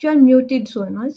You are muted, Solmaz.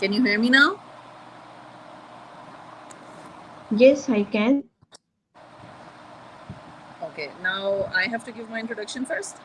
Can you hear me now? Yes, I can. Okay, now I have to give my introduction first.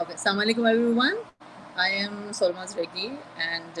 Okay, Assalamu alaikum everyone. I am Solmaz Reggi and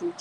2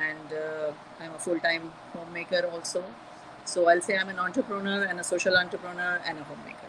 and I'm a full-time homemaker also. So I'll say I'm an entrepreneur and a social entrepreneur and a homemaker.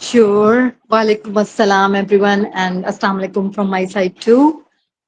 Sure. Walaikum assalam everyone and assalamu alaikum from my side too.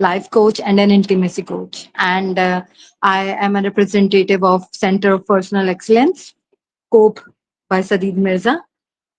life coach and an intimacy coach, and I am a representative of Center of Personal Excellence, COPE by Sadeed Mirza.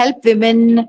help women,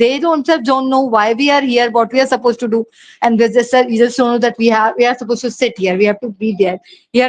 They themselves don't know why we are here, what we are supposed to do, and they just said, "We just know that we are supposed to sit here, we have to be there." Here,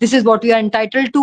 this is what we are entitled to.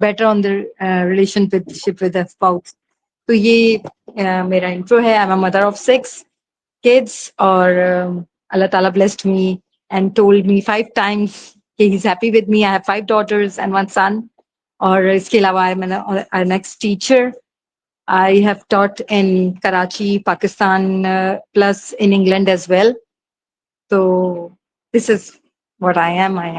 better on the relationship with their spouse. تو یہ میرا intro ہے. آئی am a mother of 6 kids, اور اللہ تعالیٰ blessed me and told me 5 times کہ he's happy with me. I have 5 daughters and 1 son. اور اس کے علاوہ I'm an ex-teacher. I have taught in Karachi, Pakistan, plus in England as well. So this is what I am. I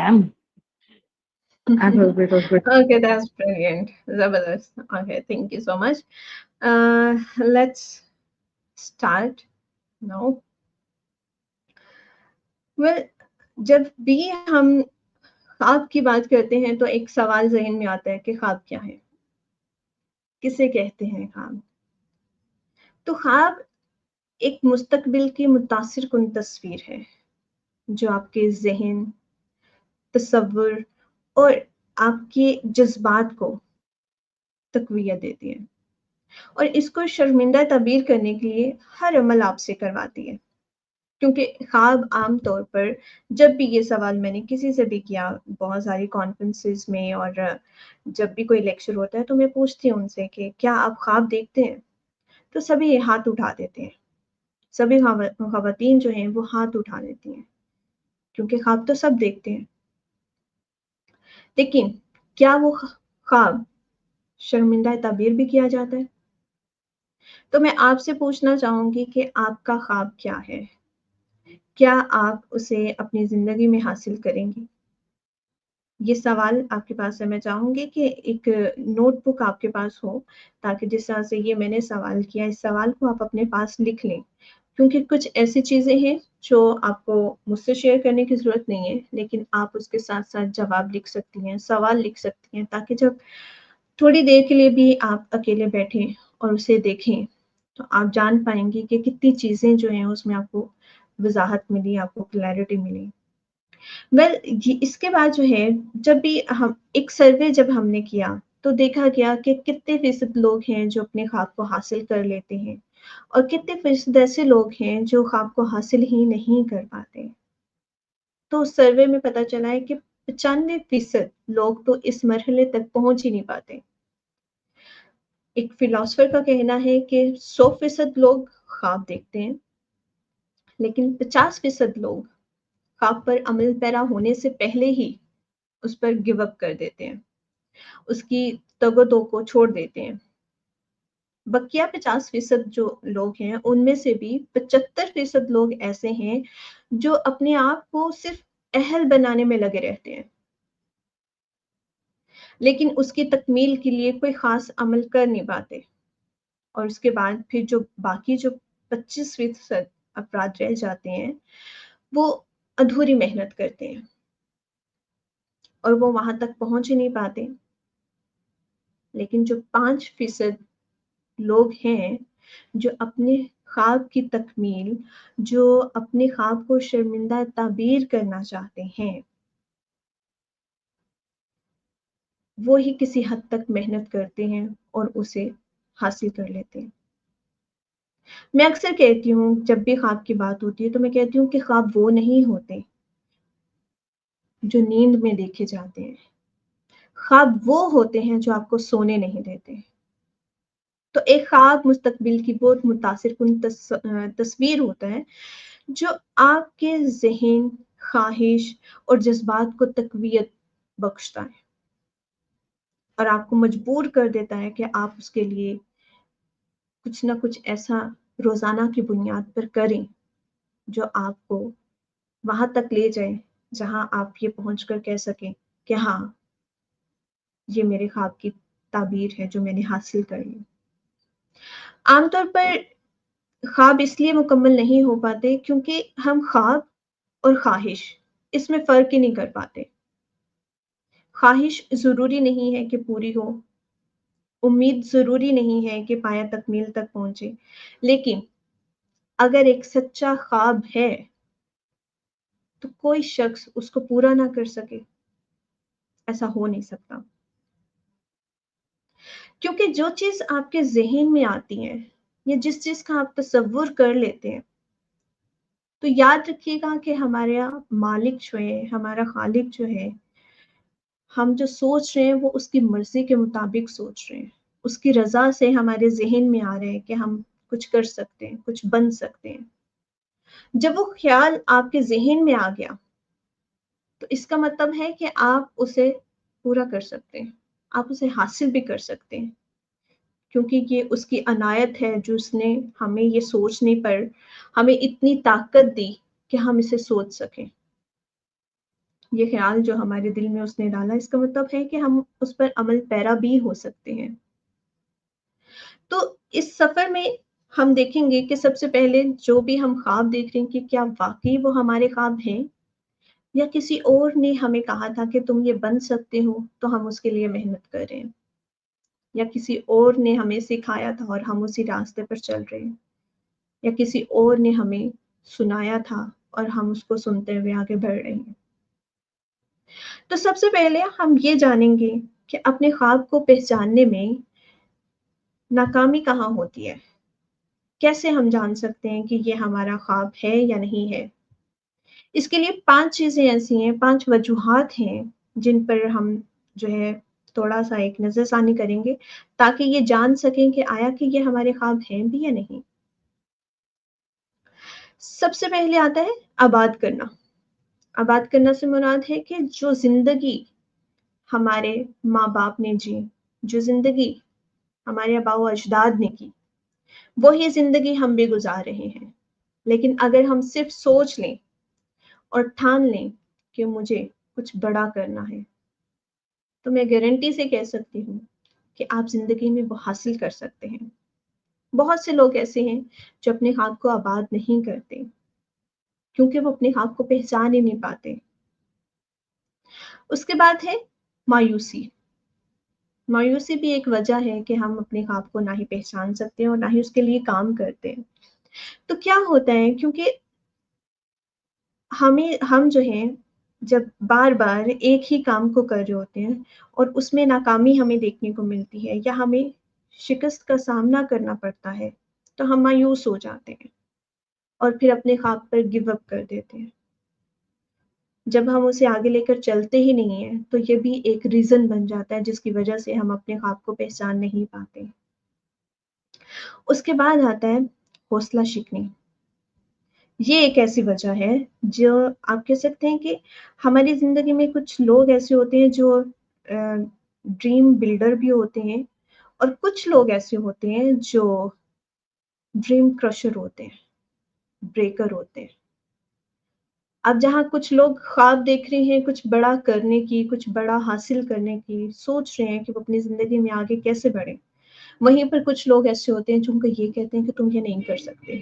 hope it was good. Okay, that's brilliant. Zabardast. Okay, thank you so much. Let's start now. Well, جب بھی ہم خواب کی بات کرتے ہیں تو ایک سوال ذہن میں آتا ہے کہ خواب کیا ہے، کسے کہتے ہیں خواب؟ تو خواب ایک مستقبل کی متاثر کن تصویر ہے جو آپ کے ذہن، تصور اور آپ کے جذبات کو تقویت دیتی ہے، اور اس کو شرمندہ تعبیر کرنے کے لیے ہر عمل آپ سے کرواتی ہے. کیونکہ خواب عام طور پر جب بھی یہ سوال میں نے کسی سے بھی کیا بہت ساری کانفرنسز میں، اور جب بھی کوئی لیکچر ہوتا ہے تو میں پوچھتی ہوں ان سے کہ کیا آپ خواب دیکھتے ہیں؟ تو سبھی ہاتھ اٹھا دیتے ہیں، سبھی خواتین جو ہیں وہ ہاتھ اٹھا دیتی ہیں، کیونکہ خواب تو سب دیکھتے ہیں. لیکن کیا وہ خواب شرمندہ تعبیر بھی کیا جاتا ہے؟ تو میں آپ سے پوچھنا چاہوں گی کہ آپ کا خواب کیا ہے؟ کیا آپ اسے اپنی زندگی میں حاصل کریں گی؟ یہ سوال آپ کے پاس ہے. میں چاہوں گی کہ ایک نوٹ بک آپ کے پاس ہو، تاکہ جس طرح سے یہ میں نے سوال کیا، اس سوال کو آپ اپنے پاس لکھ لیں، کیونکہ کچھ ایسی چیزیں ہیں جو آپ کو مجھ سے شیئر کرنے کی ضرورت نہیں ہے، لیکن آپ اس کے ساتھ ساتھ جواب لکھ سکتی ہیں، سوال لکھ سکتی ہیں، تاکہ جب تھوڑی دیر کے لیے بھی آپ اکیلے بیٹھیں اور اسے دیکھیں تو آپ جان پائیں گی کہ کتنی چیزیں جو ہیں اس میں آپ کو وضاحت ملی، آپ کو کلیئرٹی ملی. اس کے بعد جو ہے، جب بھی ہم ایک سروے جب ہم نے کیا تو دیکھا گیا کہ کتنے فیصد لوگ ہیں جو اپنے خواب کو حاصل کر لیتے ہیں، اور کتنے فیصد ایسے لوگ ہیں جو خواب کو حاصل ہی نہیں کر پاتے. تو اس سروے میں پتہ چلا ہے کہ 95% لوگ تو اس مرحلے تک پہنچ ہی نہیں پاتے. ایک فلاسفر کا کہنا ہے کہ 100% لوگ خواب دیکھتے ہیں، لیکن 50% لوگ خواب پر عمل پیرا ہونے سے پہلے ہی اس پر گیو اپ کر دیتے ہیں، اس کی تگ و دو کو چھوڑ دیتے ہیں. بقیہ 50% جو لوگ ہیں ان میں سے بھی 75% لوگ ایسے ہیں جو اپنے آپ کو صرف اہل بنانے میں لگے رہتے ہیں، لیکن اس کی تکمیل کے لیے کوئی خاص عمل کر نہیں پاتے. اور اس کے بعد پھر جو باقی جو 25% افراد رہ جاتے ہیں وہ ادھوری محنت کرتے ہیں اور وہ وہاں تک پہنچ ہی نہیں پاتے. لیکن جو 5% لوگ ہیں جو اپنے خواب کی تکمیل، جو اپنے خواب کو شرمندہ تعبیر کرنا چاہتے ہیں، وہی کسی حد تک محنت کرتے ہیں اور اسے حاصل کر لیتے ہیں. میں اکثر کہتی ہوں جب بھی خواب کی بات ہوتی ہے تو میں کہتی ہوں کہ خواب وہ نہیں ہوتے جو نیند میں دیکھے جاتے ہیں، خواب وہ ہوتے ہیں جو آپ کو سونے نہیں دیتے. تو ایک خواب مستقبل کی بہت متاثر کن تصویر ہوتا ہے جو آپ کے ذہن، خواہش اور جذبات کو تقویت بخشتا ہے اور آپ کو مجبور کر دیتا ہے کہ آپ اس کے لیے کچھ نہ کچھ ایسا روزانہ کی بنیاد پر کریں جو آپ کو وہاں تک لے جائے جہاں آپ یہ پہنچ کر کہہ سکیں کہ ہاں، یہ میرے خواب کی تعبیر ہے جو میں نے حاصل کر لی. عام طور پر خواب اس لیے مکمل نہیں ہو پاتے کیونکہ ہم خواب اور خواہش اس میں فرق ہی نہیں کر پاتے. خواہش ضروری نہیں ہے کہ پوری ہو، امید ضروری نہیں ہے کہ پایا تکمیل تک پہنچے، لیکن اگر ایک سچا خواب ہے تو کوئی شخص اس کو پورا نہ کر سکے، ایسا ہو نہیں سکتا. کیونکہ جو چیز آپ کے ذہن میں آتی ہے یا جس چیز کا آپ تصور کر لیتے ہیں، تو یاد رکھیے گا کہ ہمارا مالک جو ہے، ہمارا خالق جو ہے، ہم جو سوچ رہے ہیں وہ اس کی مرضی کے مطابق سوچ رہے ہیں. اس کی رضا سے ہمارے ذہن میں آ رہا ہے کہ ہم کچھ کر سکتے ہیں، کچھ بن سکتے ہیں. جب وہ خیال آپ کے ذہن میں آ گیا تو اس کا مطلب ہے کہ آپ اسے پورا کر سکتے ہیں، آپ اسے حاصل بھی کر سکتے ہیں، کیونکہ یہ اس کی عنایت ہے جو اس نے ہمیں یہ سوچنے پر ہمیں اتنی طاقت دی کہ ہم اسے سوچ سکیں. یہ خیال جو ہمارے دل میں اس نے ڈالا، اس کا مطلب ہے کہ ہم اس پر عمل پیرا بھی ہو سکتے ہیں. تو اس سفر میں ہم دیکھیں گے کہ سب سے پہلے جو بھی ہم خواب دیکھ رہے ہیں کہ کیا واقعی وہ ہمارے خواب ہیں، یا کسی اور نے ہمیں کہا تھا کہ تم یہ بن سکتے ہو تو ہم اس کے لیے محنت کر رہے ہیں، یا کسی اور نے ہمیں سکھایا تھا اور ہم اسی راستے پر چل رہے ہیں، یا کسی اور نے ہمیں سنایا تھا اور ہم اس کو سنتے ہوئے آگے بڑھ رہے ہیں. تو سب سے پہلے ہم یہ جانیں گے کہ اپنے خواب کو پہچاننے میں ناکامی کہاں ہوتی ہے. کیسے ہم جان سکتے ہیں کہ یہ ہمارا خواب ہے یا نہیں ہے. اس کے لیے 5 چیزیں ایسی ہیں، 5 وجوہات ہیں جن پر ہم جو ہے تھوڑا سا ایک نظر ثانی کریں گے تاکہ یہ جان سکیں کہ آیا کہ یہ ہمارے خواب ہیں بھی یا نہیں. سب سے پہلے آتا ہے آباد کرنا. آباد کرنا سے مراد ہے کہ جو زندگی ہمارے ماں باپ نے جی، جو زندگی ہمارے آباء و اجداد نے کی، وہی زندگی ہم بھی گزار رہے ہیں. لیکن اگر ہم صرف سوچ لیں اور ٹھان لیں کہ مجھے کچھ بڑا کرنا ہے، تو میں گارنٹی سے کہہ سکتی ہوں کہ آپ زندگی میں وہ حاصل کر سکتے ہیں. بہت سے لوگ ایسے ہیں جو اپنے خواب کو آباد نہیں کرتے کیونکہ وہ اپنے خواب کو پہچان ہی نہیں پاتے. اس کے بعد ہے مایوسی. مایوسی بھی ایک وجہ ہے کہ ہم اپنے خواب کو نہ ہی پہچان سکتے ہیں اور نہ ہی اس کے لیے کام کرتے ہیں. تو کیا ہوتا ہے، کیونکہ ہم جو ہیں جب بار بار ایک ہی کام کو کر رہے ہوتے ہیں اور اس میں ناکامی ہمیں دیکھنے کو ملتی ہے یا ہمیں شکست کا سامنا کرنا پڑتا ہے تو ہم مایوس ہو جاتے ہیں اور پھر اپنے خواب پر گیو اپ کر دیتے ہیں. جب ہم اسے آگے لے کر چلتے ہی نہیں ہیں تو یہ بھی ایک ریزن بن جاتا ہے جس کی وجہ سے ہم اپنے خواب کو پہچان نہیں پاتے. اس کے بعد آتا ہے حوصلہ شکنی. یہ ایک ایسی وجہ ہے جو آپ کہہ سکتے ہیں کہ ہماری زندگی میں کچھ لوگ ایسے ہوتے ہیں جو ڈریم بلڈر بھی ہوتے ہیں، اور کچھ لوگ ایسے ہوتے ہیں جو ڈریم کرشر ہوتے ہیں، بریکر ہوتے ہیں. اب جہاں کچھ لوگ خواب دیکھ رہے ہیں کچھ بڑا کرنے کی، کچھ بڑا حاصل کرنے کی، سوچ رہے ہیں کہ وہ اپنی زندگی میں آگے کیسے بڑھیں، وہیں پر کچھ لوگ ایسے ہوتے ہیں جو ان کو یہ کہتے ہیں کہ تم یہ نہیں کر سکتے.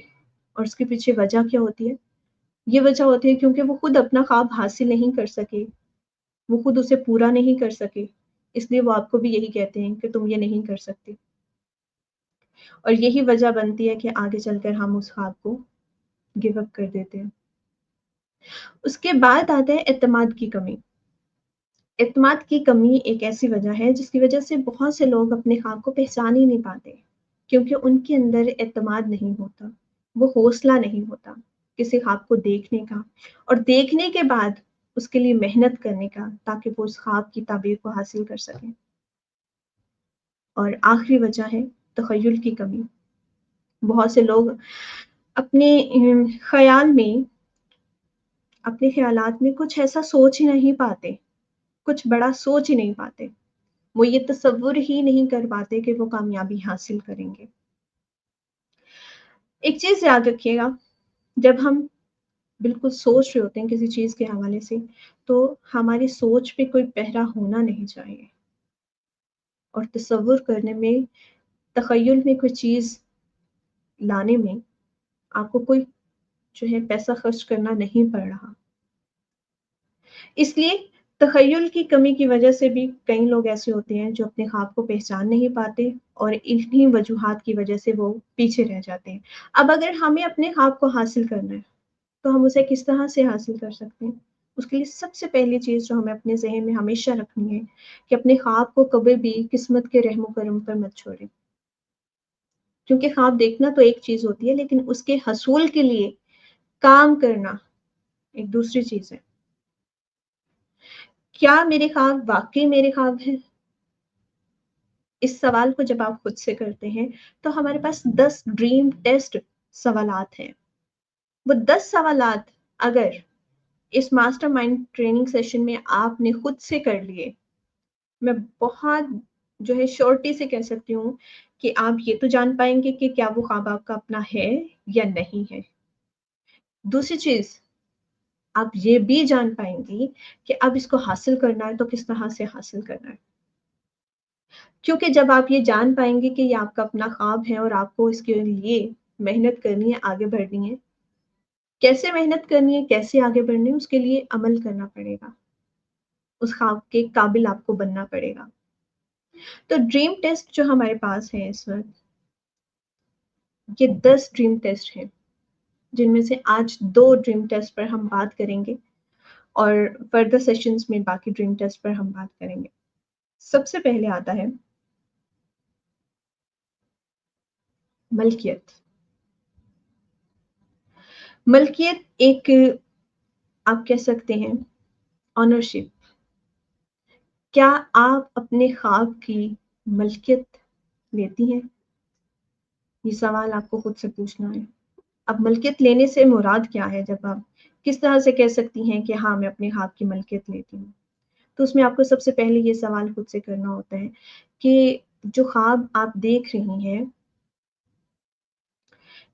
اور اس کے پیچھے وجہ کیا ہوتی ہے؟ یہ وجہ ہوتی ہے کیونکہ وہ خود اپنا خواب حاصل نہیں کر سکے، وہ خود اسے پورا نہیں کر سکے، اس لیے وہ آپ کو بھی یہی کہتے ہیں کہ تم یہ نہیں کر سکتے. اور یہی وجہ بنتی ہے کہ آگے چل کر ہم اس خواب کو گیو اپ کر دیتے ہیں. اس کے بعد آتا ہے اعتماد کی کمی. اعتماد کی کمی ایک ایسی وجہ ہے جس کی وجہ سے بہت سے لوگ اپنے خواب کو پہچان ہی نہیں پاتے کیونکہ ان کے اندر اعتماد نہیں ہوتا، وہ حوصلہ نہیں ہوتا کسی خواب کو دیکھنے کا اور دیکھنے کے بعد اس کے لیے محنت کرنے کا تاکہ وہ اس خواب کی تعبیر کو حاصل کر سکیں. اور آخری وجہ ہے تخیل کی کمی. بہت سے لوگ اپنے خیال میں، اپنے خیالات میں کچھ ایسا سوچ ہی نہیں پاتے، کچھ بڑا سوچ ہی نہیں پاتے. وہ یہ تصور ہی نہیں کر پاتے کہ وہ کامیابی حاصل کریں گے. ایک چیز یاد رکھیے گا، جب ہم بالکل سوچ رہے ہوتے ہیں کسی چیز کے حوالے سے تو ہماری سوچ پہ کوئی پہرا ہونا نہیں چاہیے. اور تصور کرنے میں، تخیل میں کوئی چیز لانے میں آپ کو کوئی جو ہے پیسہ خرچ کرنا نہیں پڑ رہا. اس لیے تخیل کی کمی کی وجہ سے بھی کئی لوگ ایسے ہوتے ہیں جو اپنے خواب کو پہچان نہیں پاتے اور انہی وجوہات کی وجہ سے وہ پیچھے رہ جاتے ہیں. اب اگر ہمیں اپنے خواب کو حاصل کرنا ہے تو ہم اسے کس طرح سے حاصل کر سکتے ہیں؟ اس کے لیے سب سے پہلی چیز جو ہمیں اپنے ذہن میں ہمیشہ رکھنی ہے کہ اپنے خواب کو کبھی بھی قسمت کے رحم و کرم پر مت چھوڑیں. کیونکہ خواب دیکھنا تو ایک چیز ہوتی ہے لیکن اس کے حصول کے لیے کام کرنا ایک دوسری چیز ہے. کیا میرے خواب واقعی میرے خواب ہیں؟ اس سوال کو جب آپ خود سے کرتے ہیں تو ہمارے پاس 10 ڈریم ٹیسٹ سوالات ہیں. وہ 10 سوالات اگر اس ماسٹر مائنڈ ٹریننگ سیشن میں آپ نے خود سے کر لیے، میں بہت جو ہے شورٹی سے کہہ سکتی ہوں کہ آپ یہ تو جان پائیں گے کہ کیا وہ خواب آپ کا اپنا ہے یا نہیں ہے. دوسری چیز، آپ یہ بھی جان پائیں گی کہ اب اس کو حاصل کرنا ہے تو کس طرح سے حاصل کرنا ہے. کیونکہ جب آپ یہ جان پائیں گے کہ یہ آپ کا اپنا خواب ہے اور آپ کو اس کے لیے محنت کرنی ہے، آگے بڑھنی ہے، کیسے محنت کرنی ہے، کیسے آگے بڑھنی ہے، اس کے لیے عمل کرنا پڑے گا، اس خواب کے قابل آپ کو بننا پڑے گا. تو ڈریم ٹیسٹ جو ہمارے پاس ہے اس وقت، یہ 10 ڈریم ٹیسٹ ہیں، جن میں سے آج 2 ڈریم ٹیسٹ پر ہم بات کریں گے اور فردر سیشنز میں باقی ڈریم ٹیسٹ پر ہم بات کریں گے. سب سے پہلے آتا ہے ملکیت. ملکیت ایک آپ کہہ سکتے ہیں آنرشپ. کیا آپ اپنے خواب کی ملکیت لیتی ہیں؟ یہ سوال آپ کو خود سے پوچھنا ہے. اب ملکیت لینے سے مراد کیا ہے؟ جب آپ کس طرح سے کہہ سکتی ہیں کہ ہاں میں اپنے خواب کی ملکیت لیتی ہوں، تو اس میں آپ کو سب سے پہلے یہ سوال خود سے کرنا ہوتا ہے کہ جو خواب آپ دیکھ رہی ہیں،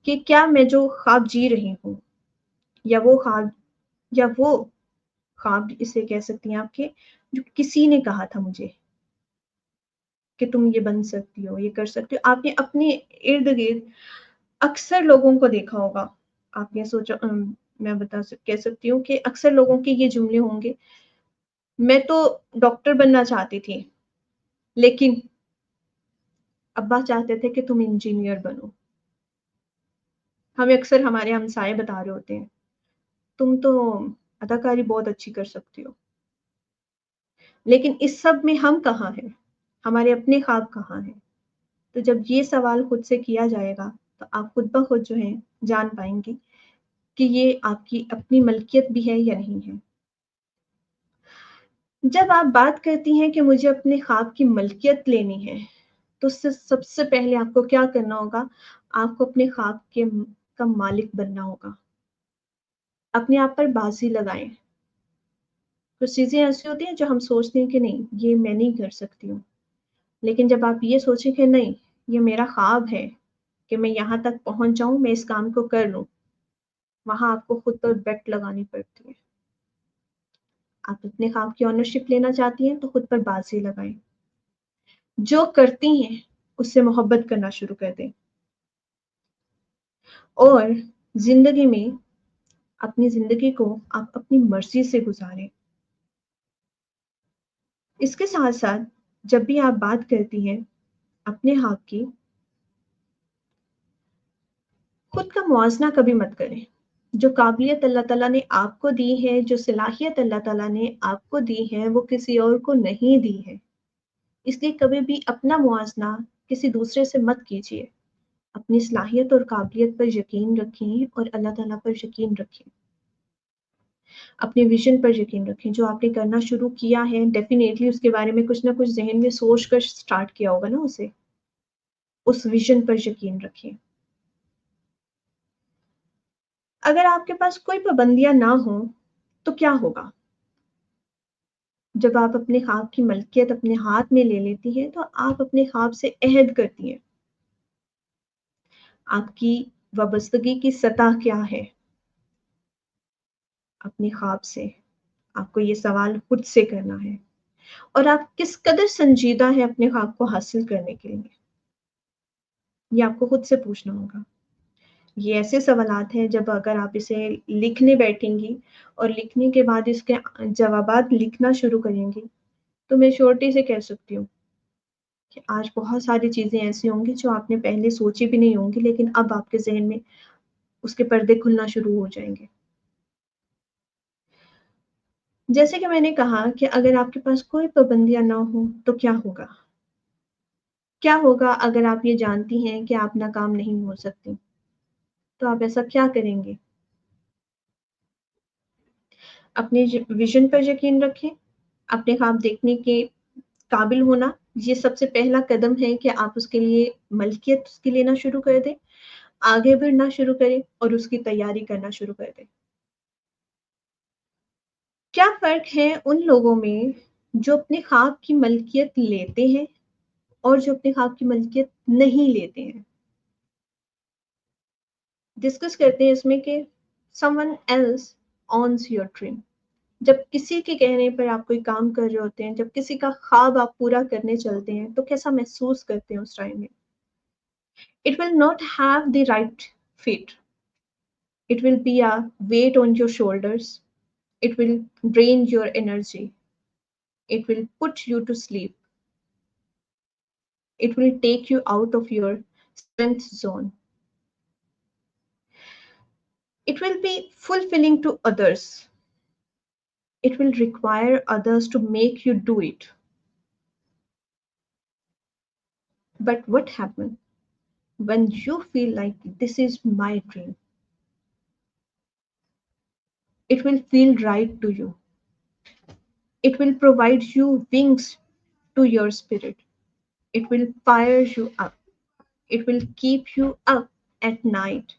کہ کیا میں جو خواب جی رہی ہوں یا وہ خواب اسے کہہ سکتی ہیں آپ کے جو کسی نے کہا تھا مجھے کہ تم یہ بن سکتی ہو، یہ کر سکتی ہو. آپ نے اپنے ارد گرد اکثر لوگوں کو دیکھا ہوگا. آپ نے سوچا میں کہہ سکتی ہوں کہ اکثر لوگوں کے یہ جملے ہوں گے، میں تو ڈاکٹر بننا چاہتی تھی لیکن ابا چاہتے تھے کہ تم انجینئر بنو. ہمیں اکثر ہمارے ہمسائے بتا رہے ہوتے ہیں تم تو اداکاری بہت اچھی کر سکتی ہو. لیکن اس سب میں ہم کہاں ہیں؟ ہمارے اپنے خواب کہاں ہیں؟ تو جب یہ سوال خود سے کیا جائے گا تو آپ خود بخود جو ہے جان پائیں گے کہ یہ آپ کی اپنی ملکیت بھی ہے یا نہیں ہے. جب آپ بات کرتی ہیں کہ مجھے اپنے خواب کی ملکیت لینی ہے، تو سب سے پہلے آپ کو کیا کرنا ہوگا؟ آپ کو اپنے خواب کا مالک بننا ہوگا. اپنے آپ پر بازی لگائیں. کچھ چیزیں ایسی ہوتی ہیں جو ہم سوچتے ہیں کہ نہیں یہ میں نہیں کر سکتی ہوں، لیکن جب آپ یہ سوچیں کہ نہیں یہ میرا خواب ہے کہ میں یہاں تک پہنچ جاؤں، میں اس کام کو کر لوں، وہاں آپ کو خود پر بیٹ لگانی پڑتی ہے. آپ اپنے خواب کی آنرشپ لینا چاہتی ہیں تو خود پر بازی لگائیں. جو کرتی ہیں اس سے محبت کرنا شروع کر دیں اور زندگی میں اپنی زندگی کو آپ اپنی مرضی سے گزاریں. اس کے ساتھ ساتھ جب بھی آپ بات کرتی ہیں اپنے خواب کی، خود کا موازنہ کبھی مت کریں. جو قابلیت اللہ تعالیٰ نے آپ کو دی ہے، جو صلاحیت اللہ تعالیٰ نے آپ کو دی ہے، وہ کسی اور کو نہیں دی ہے. اس لیے کبھی بھی اپنا موازنہ کسی دوسرے سے مت کیجیے. اپنی صلاحیت اور قابلیت پر یقین رکھیں اور اللہ تعالیٰ پر یقین رکھیں. اپنے ویژن پر یقین رکھیں. جو آپ نے کرنا شروع کیا ہے ڈیفینیٹلی اس کے بارے میں کچھ نہ کچھ ذہن میں سوچ کر سٹارٹ کیا ہوگا نا اسے. اس ویژن پر یقین رکھیں. اگر آپ کے پاس کوئی پابندیاں نہ ہوں تو کیا ہوگا؟ جب آپ اپنے خواب کی ملکیت اپنے ہاتھ میں لے لیتی ہیں تو آپ اپنے خواب سے عہد کرتی ہیں. آپ کی وابستگی کی سطح کیا ہے اپنے خواب سے؟ آپ کو یہ سوال خود سے کرنا ہے. اور آپ کس قدر سنجیدہ ہیں اپنے خواب کو حاصل کرنے کے لیے، یہ آپ کو خود سے پوچھنا ہوگا. یہ ایسے سوالات ہیں جب اگر آپ اسے لکھنے بیٹھیں گی اور لکھنے کے بعد اس کے جوابات لکھنا شروع کریں گی تو میں شورٹی سے کہہ سکتی ہوں کہ آج بہت ساری چیزیں ایسی ہوں گی جو آپ نے پہلے سوچی بھی نہیں ہوں گی، لیکن اب آپ کے ذہن میں اس کے پردے کھلنا شروع ہو جائیں گے. جیسے کہ میں نے کہا کہ اگر آپ کے پاس کوئی پابندیاں نہ ہوں تو کیا ہوگا؟ کیا ہوگا اگر آپ یہ جانتی ہیں کہ آپ ناکام نہیں ہو سکتی؟ تو آپ ایسا کیا کریں گے؟ اپنے ویژن پر یقین رکھیں. اپنے خواب دیکھنے کے قابل ہونا یہ سب سے پہلا قدم ہے کہ آپ اس کے لیے ملکیت اس کی لینا شروع کر دیں، آگے بڑھنا شروع کریں اور اس کی تیاری کرنا شروع کر دیں۔ کیا فرق ہے ان لوگوں میں جو اپنے خواب کی ملکیت لیتے ہیں اور جو اپنے خواب کی ملکیت نہیں لیتے ہیں؟ ڈسکس کرتے ہیں اس میں کہ someone else owns your dream۔ جب کسی کے کہنے پر آپ کوئی کام کر رہے ہوتے ہیں، جب کسی کا خواب آپ پورا کرنے چلتے ہیں، تو کیسا محسوس کرتے ہیں اس ٹائم میں؟ It will not have the right fit. It will be a weight on your shoulders. It will drain your energy. It will put you to sleep. It will take you out of your strength zone. It will be fulfilling to others. It will require others to make you do it. But what happens when you feel like this is my dream? It will feel right to you. It will provide you wings to your spirit. It will fire you up. It will keep you up at night.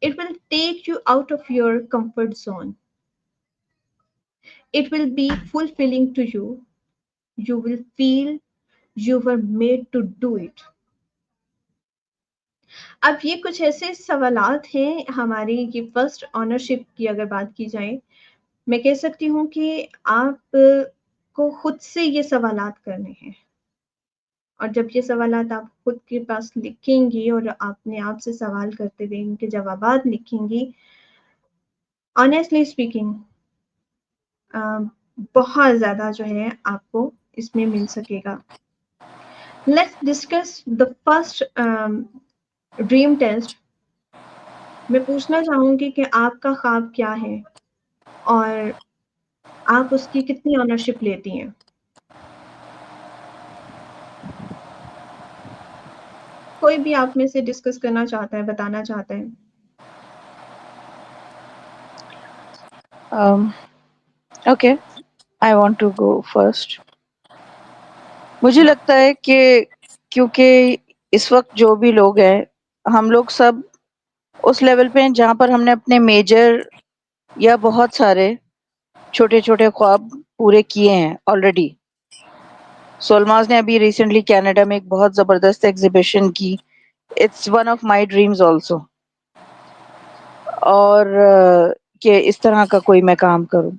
It will take you out of your comfort zone. It will be fulfilling to you. You will feel you were made to do it. اب یہ کچھ ایسے سوالات ہیں ہماری یہ first ownership کی اگر بات کی جائے، میں کہہ سکتی ہوں کہ آپ کو خود سے یہ سوالات کرنے ہیں، اور جب یہ سوالات آپ خود کے پاس لکھیں گی اور اپنے آپ سے سوال کرتے ہوئے ان کے جوابات لکھیں گی، آنیسٹلی اسپیکنگ بہت زیادہ جو ہے آپ کو اس میں مل سکے گا۔ Let's discuss the first dream test. میں پوچھنا چاہوں گی کہ آپ کا خواب کیا ہے اور آپ اس کی کتنی آنرشپ لیتی ہیں؟ کوئی بھی آپ میں سے ڈسکس کرنا چاہتا ہے، بتانا چاہتا ہے؟ Okay, I want to go first. مجھے لگتا ہے کہ کیونکہ اس وقت جو بھی لوگ ہیں، ہم لوگ سب اس لیول پہ ہیں جہاں پر ہم نے اپنے میجر یا بہت سارے چھوٹے چھوٹے خواب پورے کیے ہیں آلریڈی۔ سولماز نے ابھی ریسنٹلی کینیڈا میں ایک بہت زبردست ایگزیبیشن کی، it's one of my dreams also, اور کہ اس طرح کا کوئی میں کام کروں۔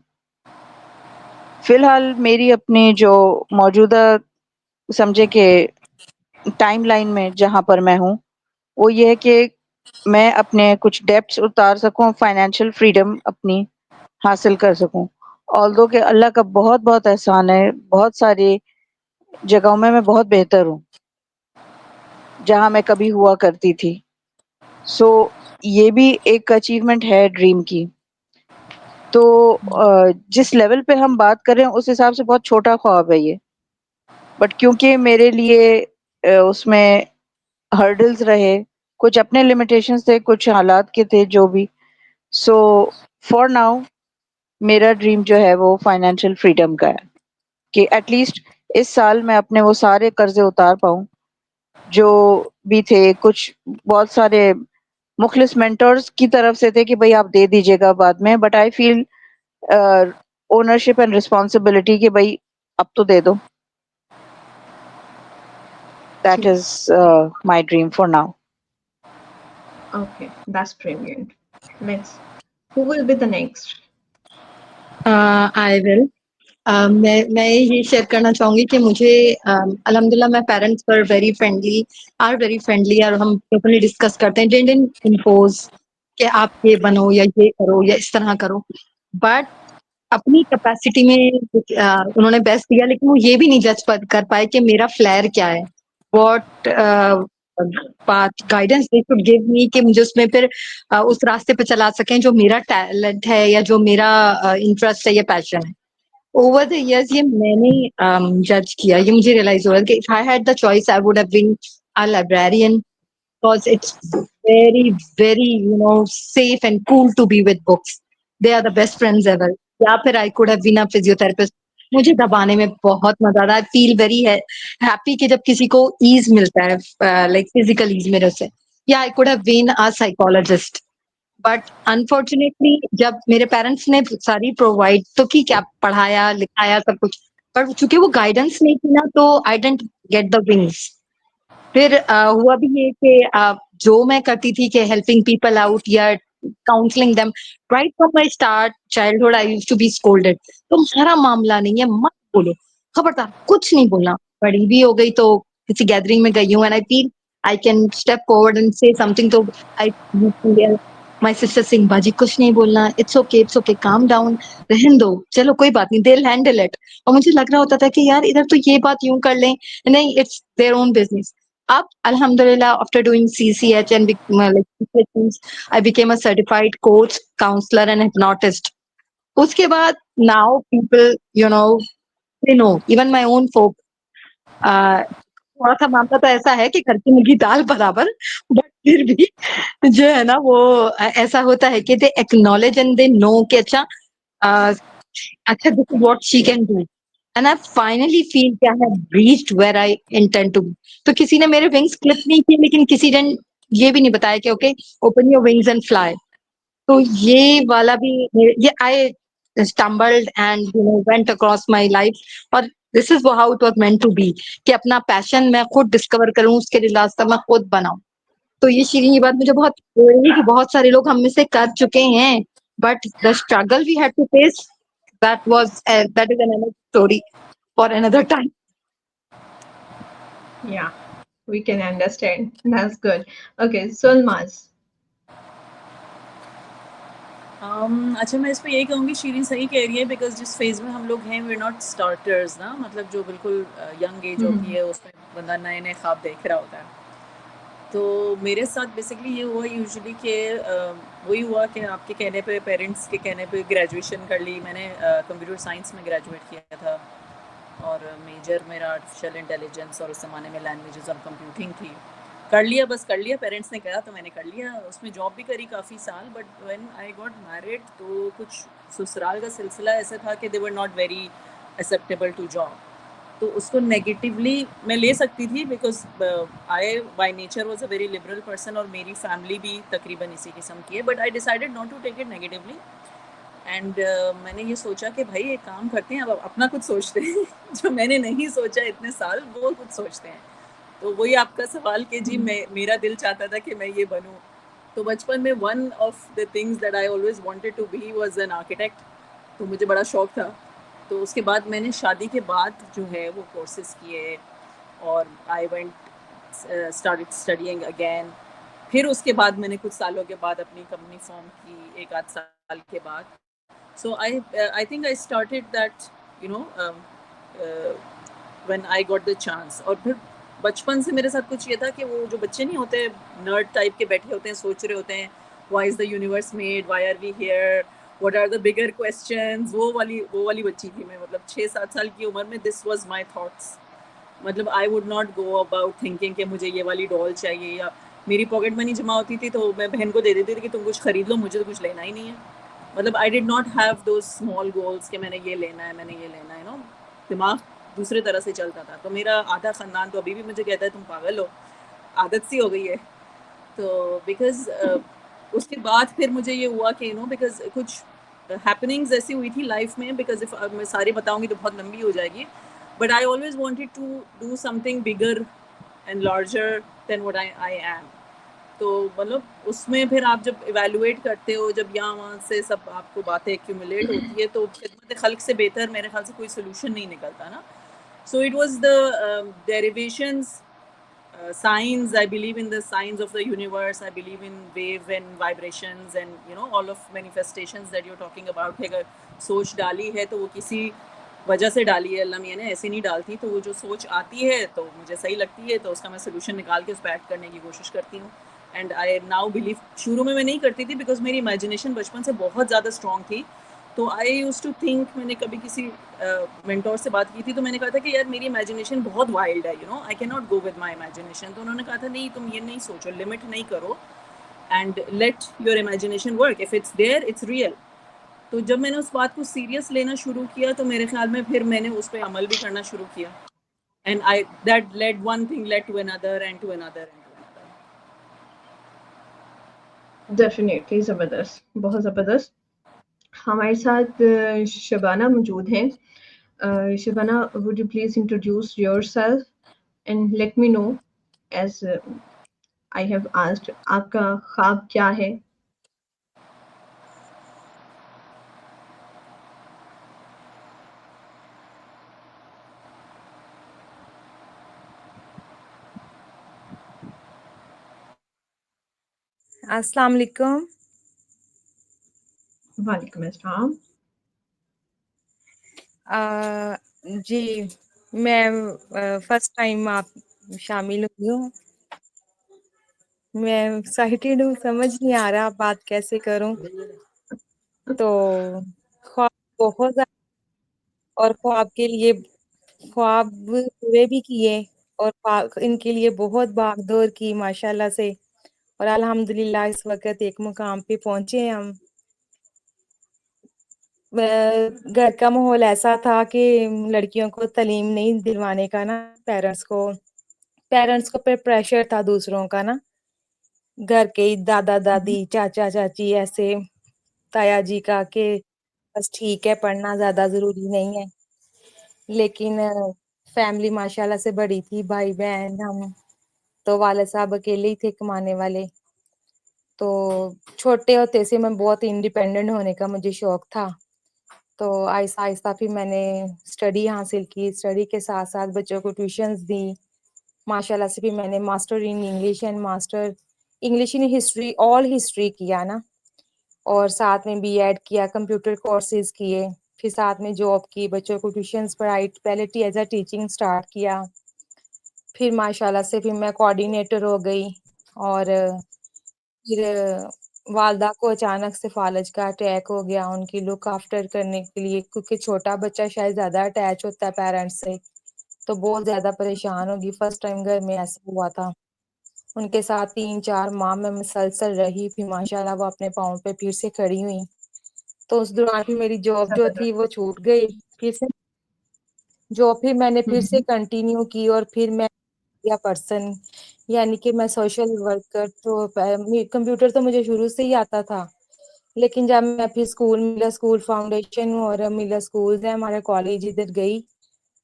فی الحال میری اپنی جو موجودہ سمجھے کہ ٹائم لائن میں جہاں پر میں ہوں، وہ یہ ہے کہ میں اپنے کچھ ڈیپٹس اتار سکوں، فائنینشیل فریڈم اپنی حاصل کر سکوں۔ آلدو کہ اللہ کا بہت بہت احسان ہے، بہت ساری جگہوں میں بہت بہتر ہوں جہاں میں کبھی ہوا کرتی تھی۔ سو یہ بھی ایک اچیومنٹ ہے ڈریم کی۔ تو جس لیول پہ ہم بات کر رہے ہیں اس حساب سے بہت چھوٹا خواب ہے یہ، بٹ کیونکہ میرے لیے اس میں ہرڈلز رہے، کچھ اپنے لمیٹیشنز تھے، کچھ حالات کے تھے جو بھی، سو فار ناؤ میرا ڈریم جو ہے وہ فائنینشیل فریڈم کا ہے، کہ ایٹ لیسٹ اس سال میں اپنے وہ سارے قرضے اتار پاؤں جو بھی تھے۔ کچھ بہت سارے مخلص مینٹرز کی طرف سے تھے کہ بھائی آپ دے دیجیے گا بعد میں، but I feel ownership and responsibility کہ بھائی اب تو دے دو۔ That is my dream for now. Okay, that's brilliant. Let's. Who will be the next? I will. میں یہ شیئر کرنا چاہوں گی کہ مجھے الحمدللہ میں پیرنٹس پر ویری فرینڈلی اور ہم پراپرلی ڈسکس کرتے ہیں، ڈنٹ امپوز کہ آپ یہ بنو یا یہ کرو یا اس طرح کرو، بٹ اپنی کیپیسٹی میں انہوں نے بیسٹ دیا، لیکن وہ یہ بھی نہیں جج کر پائے کہ میرا فلیئر کیا ہے، what guidance they should give me کہ مجھے اس میں پھر اس راستے پہ چلا سکیں جو میرا ٹیلنٹ ہے یا جو میرا انٹرسٹ ہے یا پیشن ہے۔ اوور دا ایئرز یہ میں نے جج کیا، یہ مجھے ریئلائز ہوا کہ if I had the choice I would have been a librarian because it's very very safe and cool to be with books. They are the best friends ever. یا پھر I could have been a physiotherapist مجھے دبانے میں بہت مزہ آتا ہے. آئی feel very happy کہ جب کسی کو ایز ملتا ہے, لائک فزیکل ایز میرے سے. یا I could have been a psychologist, but unfortunately جب میرے پیرنٹس نے ساری پرووائڈ تو کی, کیا پڑھایا لکھایا سب کچھ, پر چونکہ وہ گائیڈنس نہیں تھی نا, تو I didn't get the wings. پھر ہوا بھی یہ کہ جو میں کرتی تھی کہ ہیلپنگ پیپل آؤٹ یا counselling them, right from my start childhood I used to be scolded. تمہارا معاملہ نہیں ہے, مت بولو, خبردار کچھ نہیں بولنا. بڑی بھی ہو گئی تو کسی گیدرنگ میں گئی ہوں, and I feel I can step forward and say some thing, تو آئی مائی سسٹر سنگھ باجی کچھ نہیں بولنا, اٹس اوکے کام ڈاؤن, رہن دو, چلو کوئی بات نہیں, دے ول ہینڈل اٹ. اور مجھے لگ رہا ہوتا تھا کہ یار ادھر تو یہ بات یوں کر لیں, نہیں, اٹس دیئر اون بزنس. اب الحمدللہ after doing CCH and I became a certified coach, counselor and hypnotist. اس کے بعد now people, they know, even my own folk. تھوڑا سا معاملہ تو ایسا ہے کہ گھر کی مرغی دال برابر, بٹ پھر بھی جو ہے نا وہ ایسا ہوتا ہے کہ they acknowledge and they know کہ اچھا this is what she can do. And I finally feel کہ I have reached where I intend to be. تو کسی نے میرے ونگس کلپ نہیں کیے, لیکن کسی نے یہ بھی نہیں بتایا کہ okay open your wings and fly. تو یہ والا بھی یہ I stumbled and went across my life, اور this is how it was meant to be, کہ اپنا پیشن میں خود ڈسکور کروں, اس کے لیے راستہ میں خود بناؤں. تو یہ شیرین, یہ بات مجھے بہت ہو رہی ہے کہ بہت سارے لوگ ہم میں سے کر چکے ہیں, but the struggle we had to face, that is another story for another time. Yeah, we can understand. That's good. Okay, Solmaz. اچھا, میں اس پہ یہی کہوں گی شیرین صحیح کہہ رہی ہے, بیکاز جس فیز میں ہم لوگ ہیں وی ناٹ اسٹارٹرز نا, مطلب جو بالکل ینگ ایج ہوتی ہے اس میں بندہ نئے نئے خواب دیکھ رہا ہوتا ہے. تو میرے ساتھ بیسکلی یہ ہوا یوزلی کہ وہی ہوا کہ آپ کے کہنے پہ, پیرنٹس کے کہنے پہ گریجویشن کر لی میں نے. کمپیوٹر سائنس میں گریجویٹ کیا تھا, اور میجر میرا آرٹیفیشیل انٹیلیجنس اور اس زمانے میں لینگویجز اور کمپیوٹنگ تھی. کر لیا, بس کر لیا, پیرنٹس نے کہا تو میں نے کر لیا. اس میں جاب بھی کری کافی سال, but when I got married تو کچھ سسرال کا سلسلہ ایسا تھا کہ they were not very acceptable to job. تو اس کو نیگیٹیولی میں لے سکتی تھی, because I by nature was a very liberal person, اور میری فیملی بھی تقریباً اسی قسم کی ہے, but I decided not to take it negatively. And میں نے یہ سوچا کہ بھائی ایک کام کرتے ہیں, اب اپنا کچھ سوچتے ہیں, جو میں نے نہیں سوچا اتنے سال وہ کچھ سوچتے ہیں. تو وہی آپ کا سوال کہ جی میرا دل چاہتا تھا کہ میں یہ بنوں. تو بچپن میں one of the things that I always wanted to be was an architect. تو مجھے بڑا شوق تھا. تو اس کے بعد میں نے شادی کے بعد جو ہے وہ کورسز کیے, اور I went started studying again. پھر اس کے بعد میں نے کچھ سالوں کے بعد اپنی کمپنی فارم کی, ایک آدھ سال کے بعد. So I think I started that, when I got the chance. اور پھر بچپن سے میرے ساتھ کچھ یہ تھا کہ وہ جو بچے نہیں ہوتے نرڈ ٹائپ کے بیٹھے ہوتے ہیں, سوچ رہے ہوتے ہیں why is the universe made, why are we here, what are the bigger questions, وہ والی بچی تھی میں. مطلب 6-7 سال کی عمر میں this was my thoughts. مطلب I would not go about thinking کہ مجھے یہ والی ڈال چاہیے, یا میری پاکٹ منی جمع ہوتی تھی تو میں بہن کو دے دیتی تھی کہ تم کچھ خرید لو, مجھے تو کچھ لینا ہی نہیں ہے. مطلب I did not have those small goals کہ میں نے یہ لینا ہے, میں نے یہ لینا ہے. دماغ دوسرے طرح سے چلتا تھا. تو میرا آدھا خاندان تو ابھی بھی مجھے کہتا ہے تم پاگل ہو, عادت سی ہو گئی ہے. تو بیکاز اس کے بعد پھر مجھے یہ ہوا کہ بیکاز کچھ ہیپننگز ایسی ہوئی تھی لائف میں, بیکاز میں ساری بتاؤں گی تو بہت لمبی ہو جائے گی, but I always wanted to do something bigger and larger than what I am. تو مطلب اس میں پھر آپ جب ایویلویٹ کرتے ہو, جب یہاں وہاں سے سب آپ کو باتیں ایکیومولیٹ ہوتی ہے, تو خدمت خلق سے بہتر میرے خیال سے کوئی سولوشن نہیں نکلتا نا. So it was the derivations, signs. I believe in the signs of the universe. I believe in wave and vibrations and all of manifestations that you're talking about. کہ اگر سوچ ڈالی ہے تو وہ کسی وجہ سے ڈالی ہے, اللہ میاں نے ایسے نہیں ڈالتی. تو وہ جو سوچ آتی ہے تو مجھے صحیح لگتی ہے, تو اس کا میں سولوشن نکال کے اس پہ ایڈ کرنے کی کوشش کرتی ہوں. اینڈ آئی ناؤ بلیو, شروع میں نہیں کرتی تھی بیکاز میری امیجنیشن بچپن سے بہت زیادہ اسٹرانگ تھی. تو آئی یوز ٹو تھنک, میں نے کبھی کسی مینٹور سے بات کی تھی تو میں نے کہا تھا کہ یار میری امیجنیشن بہت وائلڈ ہے, I can not go with my imagination. تو انہوں نے کہا تھا نہیں تم یہ نہیں سوچو, لمٹ نہیں کرو, and let your imagination work, if it's there it's real. تو جب میں نے اس بات کو سیریس لینا شروع کیا تو میرے خیال میں پھر میں نے اس پہ عمل بھی کرنا شروع کیا. And that led one thing led to another and to another and to another. Definitely زبردست, بہت زبردست. ہمارے ساتھ شبانہ موجود ہیں. Shabana, would you please introduce yourself and let me know, as I have asked, آپ کا خواب کیا ہے؟ السلام علیکم. وعلیکم السلام. جی میں فرسٹ ٹائم آپ شامل ہوئی ہوں. میں ایکسائٹیڈ ہوں, سمجھ نہیں آ رہا بات کیسے کروں. تو خواب بہت زیادہ, اور خواب کے لیے خواب پورے بھی کیے, اور ان کے لیے بہت بھاگ دوڑ کی ماشاءاللہ سے, اور الحمدللہ اس وقت ایک مقام پہ پہنچے ہیں ہم. گھر کا ماحول ایسا تھا کہ لڑکیوں کو تعلیم نہیں دلوانے کا نا, پیرنٹس کو پریشر تھا دوسروں کا نا, گھر کے دادا دادی چاچا چاچی ایسے تایا جی کا کہ بس ٹھیک ہے پڑھنا زیادہ ضروری نہیں ہے. لیکن فیملی ماشاءاللہ سے بڑی تھی, بھائی بہن ہم, تو والد صاحب اکیلے ہی تھے کمانے والے. تو چھوٹے ہوتے سے میں بہت انڈیپینڈنٹ ہونے کا مجھے شوق تھا. تو آہستہ آہستہ پھر میں نے اسٹڈی حاصل کی, اسٹڈی کے ساتھ ساتھ بچوں کو ٹیوشنز دی. ماشاءاللہ سے بھی میں نے master in English and master English in history, all history کیا نا, اور ساتھ میں بی ایڈ کیا, کمپیوٹر کورسز کیے, پھر ساتھ میں جاب کی, بچوں کو ٹیوشنز پڑھائی, پہلے ایز اے ٹیچنگ سٹارٹ کیا. پھر ماشاءاللہ سے پھر میں کوآرڈینیٹر ہو گئی, اور پھر والدہ کو اچانک سے فالج کا اٹیک ہو گیا. ان کی لک آفٹر کرنے کے لیے, کیونکہ چھوٹا بچہ شاید زیادہ اٹیچ ہوتا ہے پیرنٹس سے, تو بہت زیادہ پریشان ہوگی. فرسٹ ٹائم گھر میں ایسا ہوا تھا. ان کے ساتھ 3-4 ماہ میں مسلسل رہی, پھر ماشاءاللہ وہ اپنے پاؤں پہ پھر سے کھڑی ہوئی. تو اس دوران پھر میری جاب جو تھی وہ چھوٹ گئی, پھر سے جو پھر میں نے پھر سے کنٹینیو کی. اور پھر میں پرسن, یعنی کہ میں سوشل ورکر, تو کمپیوٹر تو مجھے شروع سے ہی آتا تھا, لیکن جب میں پھر ملا اسکول فاؤنڈیشن اور ملا اسکول ہے ہمارے کالج ادھر گئی,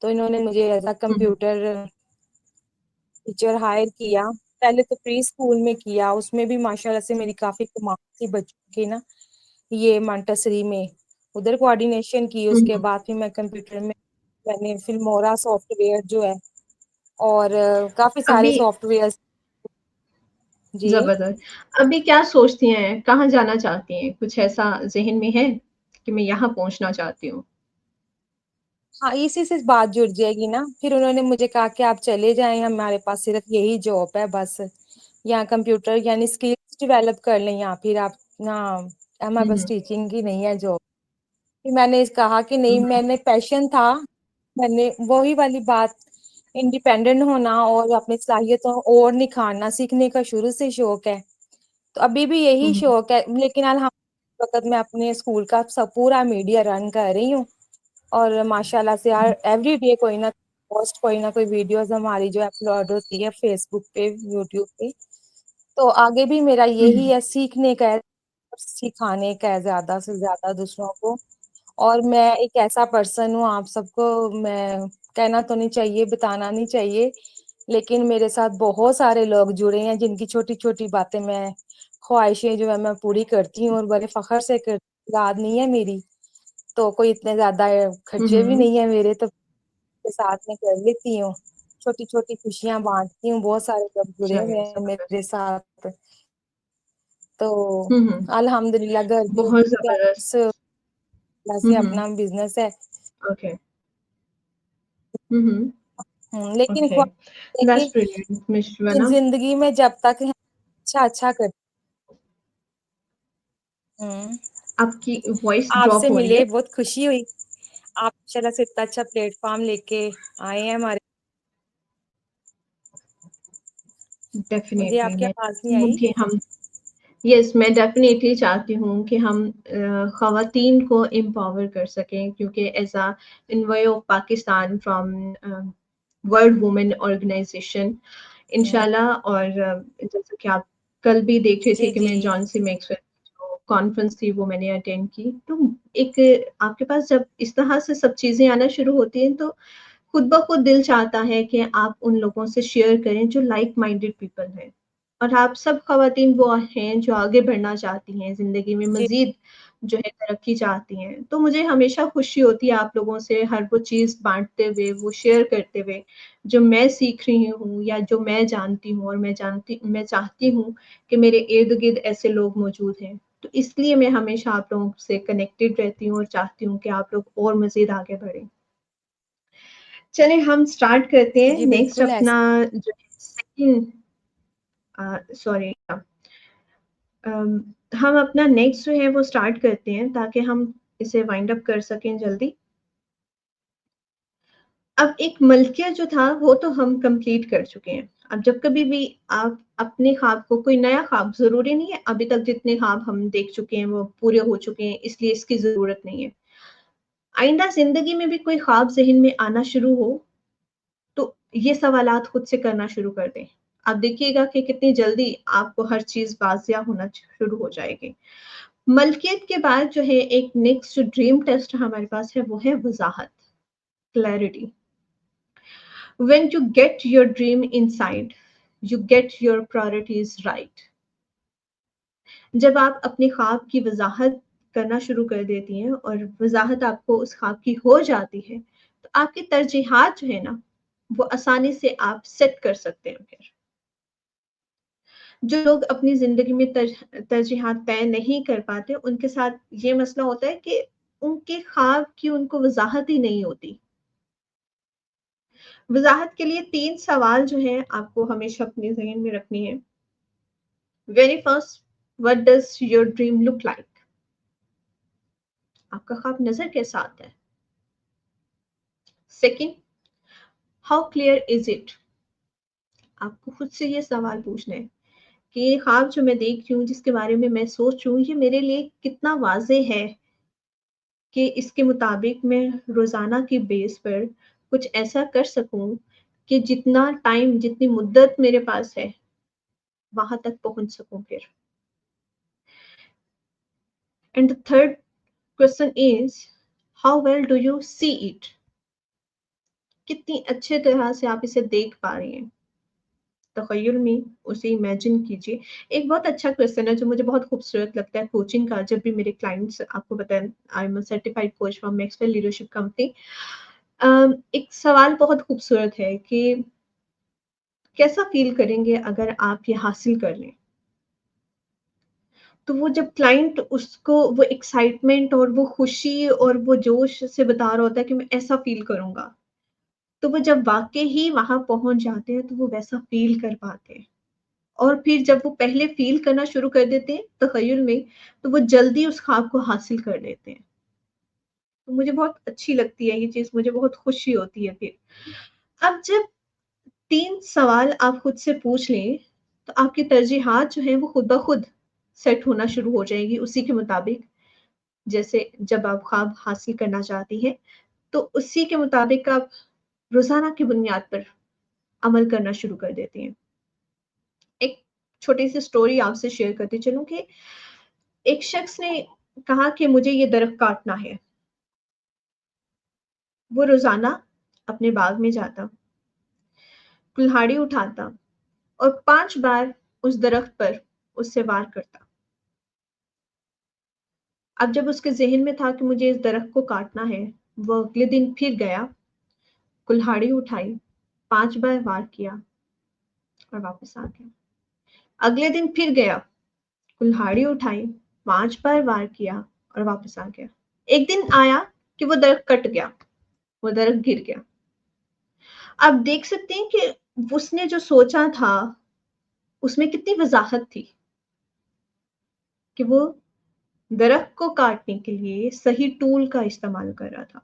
تو انہوں نے مجھے as a computer teacher hire کیا. پہلے تو پری اسکول میں کیا, اس میں بھی ماشاءاللہ سے میری کافی کمال تھی بچوں کی نا, یہ مانٹسری میں ادھر کوآرڈینیشن کی. اس کے بعد پھر میں کمپیوٹر میں نے فلمورا سافٹ ویئر جو ہے, اور کافی سارے ابھی سافٹ ویئر. جی زبردست. ابھی کیا سوچتی ہیں, کہاں جانا چاہتی ہیں؟ کچھ ایسا ذہن میں ہے کہ میں یہاں پہنچنا چاہتی ہوں؟ ہاں, اسی سے بات جڑ جائے گی نا. پھر انہوں نے مجھے کہا کہ آپ چلے جائیں, ہمارے پاس صرف یہی جاب ہے بس, یہاں کمپیوٹر یعنی اسکلز ڈیولپ کر لیں یہاں, پھر آپ ہمارے پاس ٹیچنگ کی نہیں ہے جاب. پھر میں نے کہا کہ نہیں, میں نے پیشن تھا, میں نے وہی والی بات, انڈیپینڈنٹ ہونا اور اپنی صلاحیتوں اور نکھارنا سیکھنے کا شروع سے شوق ہے. تو ابھی بھی یہی شوق ہے, لیکن وقت میں اپنے اسکول کا پورا میڈیا رن کر رہی ہوں. اور ماشاءاللہ سے ایوری ڈے کوئی نہ کوئی ویڈیوز ہماری جو اپلوڈ ہوتی ہے فیس بک پہ, یوٹیوب پہ. تو آگے بھی میرا یہی ہے, سیکھنے کا ہے, سکھانے کا ہے زیادہ سے زیادہ دوسروں کو. اور میں ایک ایسا پرسن ہوں, آپ سب کو میں کہنا تو نہیں چاہیے, بتانا نہیں چاہیے, لیکن میرے ساتھ بہت سارے لوگ جڑے ہیں جن کی چھوٹی چھوٹی باتیں میں خواہشیں جو ہے میں پوری کرتی ہوں, اور بڑے فخر سے یاد نہیں ہے میری. تو کوئی اتنے زیادہ خرچے بھی نہیں ہے میرے, تو کے ساتھ میں کر لیتی ہوں, چھوٹی چھوٹی خوشیاں بانٹتی ہوں. بہت سارے لوگ جڑے چلیے ہوئے ہیں میرے زبردست. ساتھ. تو الحمدللہ گھر بہت زبردست. سے اپنا بزنس ہے. اوکے. لیکن اوکے, دیٹس لیکن بریلینٹ مس شبانہ. زندگی میں جب تک اچھا کر آپ کی وائس آپ سے ڈراپ ہو رہی ہے. ملے بہت خوشی ہوئی. آپ شرح سے اتنا اچھا پلیٹ فارم لے کے آئے ہیں ہمارے, مجھے ڈیفینیٹلی. آپ کی آواز نہیں آئی. یس میں ڈیفینیٹلی چاہتی ہوں کہ ہم خواتین کو امپاور کر سکیں، کیونکہ as a envoy of Pakistan from world women organization انشاءاللہ، اور جیسا کہ آپ کل بھی دیکھ رہے تھے جی کہ جی میں جان سی میکسویل جو کانفرنس تھی وہ میں نے اٹینڈ کی، تو ایک آپ کے پاس جب اس طرح سے سب چیزیں آنا شروع ہوتی ہیں تو خود بخود دل چاہتا ہے کہ آپ ان لوگوں سے شیئر کریں جو لائک مائنڈیڈ پیپل ہیں، اور آپ سب خواتین وہ ہیں جو آگے بڑھنا چاہتی ہیں زندگی میں، جی مزید جو ہے ترقی چاہتی ہیں، تو مجھے ہمیشہ خوشی ہوتی ہے آپ لوگوں سے ہر وہ چیز بانٹتے ہوئے، وہ شیئر کرتے ہوئے جو میں سیکھ رہی ہوں یا جو میں جانتی ہوں، اور میں چاہتی ہوں کہ میرے ارد گرد ایسے لوگ موجود ہیں، تو اس لیے میں ہمیشہ آپ لوگوں سے کنیکٹڈ رہتی ہوں اور چاہتی ہوں کہ آپ لوگ اور مزید آگے بڑھیں۔ چلیں ہم سٹارٹ کرتے ہیں جی نیکسٹ بالکل اپنا جو سیکنڈ، سوری ہم اپنا نیکسٹ جو ہے وہ سٹارٹ کرتے ہیں تاکہ ہم اسے وائنڈ اپ کر سکیں جلدی۔ اب ایک ملکیہ جو تھا وہ تو ہم کمپلیٹ کر چکے ہیں۔ اب جب کبھی بھی آپ اپنے خواب کو، کوئی نیا خواب ضروری نہیں ہے، ابھی تک جتنے خواب ہم دیکھ چکے ہیں وہ پورے ہو چکے ہیں، اس لیے اس کی ضرورت نہیں ہے۔ آئندہ زندگی میں بھی کوئی خواب ذہن میں آنا شروع ہو تو یہ سوالات خود سے کرنا شروع کر دیں۔ آپ دیکھیے گا کہ کتنی جلدی آپ کو ہر چیز واضح ہونا شروع ہو جائے گی۔ ملکیت کے بعد جو ہے ایک نیکسٹ جو ڈریم ٹیسٹ ہمارے پاس ہے وہ ہے وضاحت، clarity. When you get your dream inside, you get your priorities right. جب آپ اپنے خواب کی وضاحت کرنا شروع کر دیتی ہیں اور وضاحت آپ کو اس خواب کی ہو جاتی ہے تو آپ کی ترجیحات جو ہے نا وہ آسانی سے آپ سیٹ کر سکتے ہیں۔ پھر جو لوگ اپنی زندگی میں ترجیحات طے نہیں کر پاتے ان کے ساتھ یہ مسئلہ ہوتا ہے کہ ان کے خواب کی ان کو وضاحت ہی نہیں ہوتی۔ وضاحت کے لیے 3 سوال جو ہیں آپ کو ہمیشہ اپنے ذہن میں رکھنی ہے۔ Very first, what does your dream look like؟ آپ کا خواب نظر کیسا آتا ہے؟ Second, how clear is it؟ آپ کو خود سے یہ سوال پوچھنا ہے کہ یہ خواب جو میں دیکھ رہی ہوں، جس کے بارے میں سوچ رہی ہوں، یہ میرے لیے کتنا واضح ہے کہ اس کے مطابق میں روزانہ کی بیس پر کچھ ایسا کر سکوں کہ جتنا ٹائم، جتنی مدت میرے پاس ہے وہاں تک پہنچ سکوں پھر۔ And the third question is how well do you see it؟ کتنی اچھے طرح سے آپ اسے دیکھ پا رہی ہیں، تخیل میں اسے امیجن کیجیے۔ ایک بہت اچھا کویسچن ہے جو مجھے بہت خوبصورت لگتا ہے کوچنگ کا، جب بھی میرے کلائنٹس، آپ کو بتائیں آئی am a certified coach from Maxwell leadership company, ایک سوال بہت خوبصورت ہے کہ کیسا فیل کریں گے اگر آپ یہ حاصل کر لیں؟ تو وہ جب کلائنٹ اس کو وہ ایکسائٹمنٹ اور وہ خوشی اور وہ جوش سے بتا رہا ہوتا ہے کہ میں ایسا فیل کروں گا، تو وہ جب واقع ہی وہاں پہنچ جاتے ہیں تو وہ ویسا فیل کر پاتے ہیں، اور پھر جب وہ پہلے فیل کرنا شروع کر دیتے ہیں تخیل میں تو وہ جلدی اس خواب کو حاصل کر لیتے ہیں۔ تو مجھے بہت اچھی لگتی ہے یہ چیز، مجھے بہت خوشی ہوتی ہے۔ پھر اب جب 3 سوال آپ خود سے پوچھ لیں تو آپ کی ترجیحات جو ہیں وہ خود بخود سیٹ ہونا شروع ہو جائے گی اسی کے مطابق، جیسے جب آپ خواب حاصل کرنا چاہتی ہیں تو اسی کے مطابق آپ روزانہ کی بنیاد پر عمل کرنا شروع کر دیتی ہیں۔ ایک چھوٹی سی سٹوری آپ سے شیئر کرتی چلوں کہ ایک شخص نے کہا کہ مجھے یہ درخت کاٹنا ہے۔ وہ روزانہ اپنے باغ میں جاتا، کلہاڑی اٹھاتا اور 5 بار اس درخت پر اس سے وار کرتا۔ اب جب اس کے ذہن میں تھا کہ مجھے اس درخت کو کاٹنا ہے، وہ اگلے دن پھر گیا، کلہاڑی اٹھائی، 5 بار وار کیا اور واپس آ گیا۔ اگلے دن پھر گیا، کلہاڑی اٹھائی، 5 بار وار کیا اور واپس آ گیا۔ ایک دن آیا کہ وہ درخت کٹ گیا، وہ درخت گر گیا۔ آپ دیکھ سکتے ہیں کہ اس نے جو سوچا تھا اس میں کتنی وضاحت تھی کہ وہ درخت کو کاٹنے کے لیے صحیح ٹول کا استعمال کر رہا تھا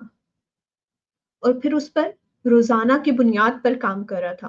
اور پھر اس پر روزانہ کی بنیاد پر کام کر رہا تھا۔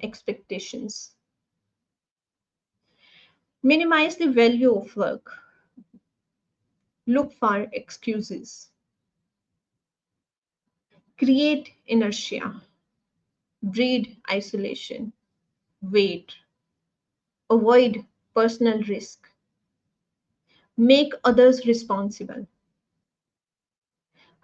expectations, minimize the value of work, look for excuses, create inertia, breed isolation, wait, avoid personal risk, make others responsible.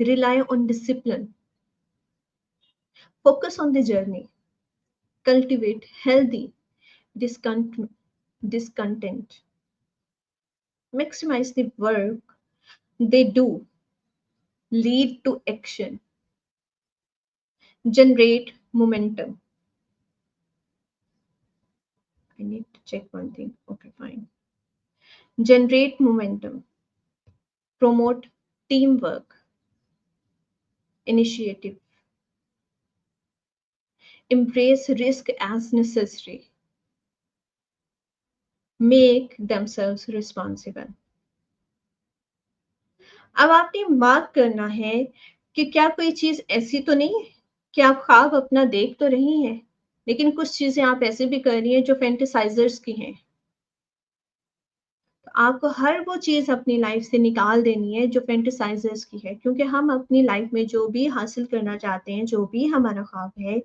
Rely on discipline, focus on the journey, cultivate healthy discontent, maximize the work they do, lead to action, generate momentum. I need to check one thing. Okay, fine. Generate momentum, promote teamwork, initiative, embrace risk as necessary, make themselves responsible. اب آپ نے mark کرنا ہے کہ کیا کوئی چیز ایسی تو نہیں ہے کہ آپ خواب اپنا دیکھ تو رہی ہیں لیکن کچھ چیزیں آپ ایسے بھی کر رہی ہیں جو فینٹیسائزرز کی ہیں. آپ کو ہر وہ چیز اپنی لائف سے نکال دینی ہے جو فینٹیسائزرز کی ہے، کیونکہ ہم اپنی لائف میں جو بھی حاصل کرنا چاہتے ہیں، جو بھی ہمارا خواب ہے،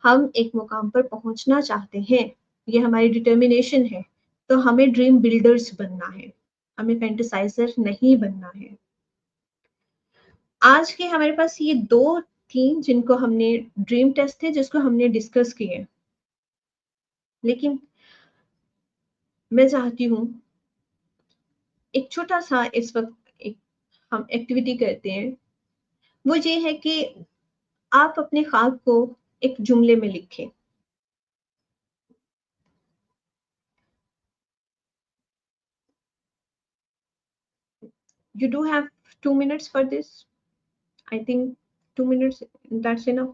ہم ایک مقام پر پہنچنا چاہتے ہیں، یہ ہماری ڈٹرمینیشن ہے. تو ہمیں ڈریم بلڈرز بننا ہے، ہمیں فینٹیسائزر نہیں بننا ہے. آج کے ہمارے پاس یہ 2 تھیں جن کو ہم نے ڈریم ٹیسٹ تھے جس کو ہم نے ڈسکس کیے. لیکن میں چاہتی ہوں ایک چھوٹا سا اس وقت ایک ہم ایکٹیویٹی کرتے ہیں، وہ یہ ہے کہ آپ اپنے خواب کو ایک جملے میں لکھیں. You do have 2 minutes for this. I think 2 minutes, that's enough.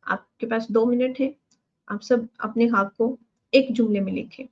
آپ کے پاس 2 منٹ ہے. آپ سب اپنے خواب کو ایک جملے میں لکھیں.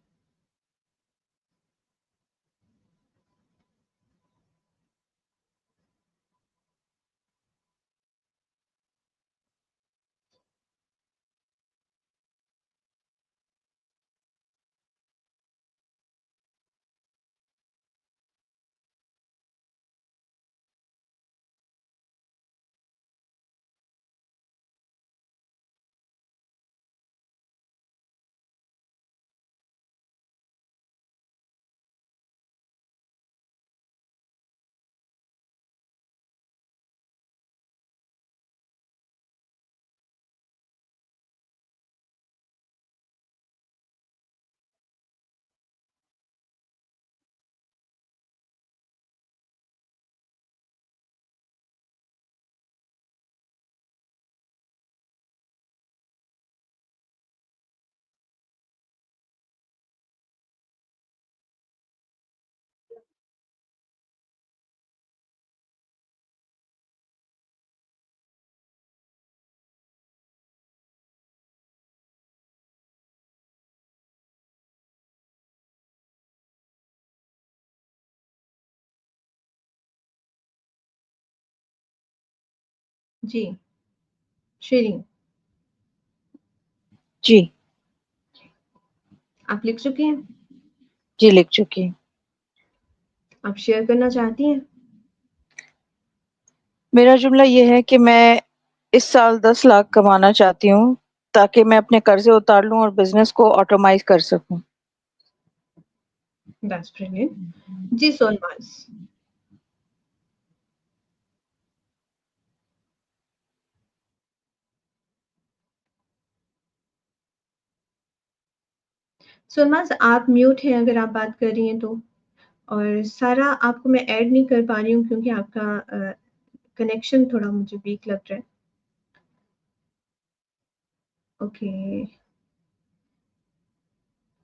جی شیرین، جی آپ لکھ چکے ہیں؟ جی لکھ چکی ہوں. آپ شیئر کرنا چاہتی ہیں؟ میرا جملہ یہ ہے کہ میں اس سال 10 لاکھ کمانا چاہتی ہوں تاکہ میں اپنے قرضے اتار لوں اور بزنس کو آٹومائز کر سکوں. That's brilliant. جی سولماز. سولماز آپ میوٹ ہیں اگر آپ بات کر رہی ہیں تو. اور سارا آپ کو میں ایڈ نہیں کر پا رہی ہوں کیونکہ آپ کا کنیکشن تھوڑا مجھے ویک لگ رہا ہے. اوکے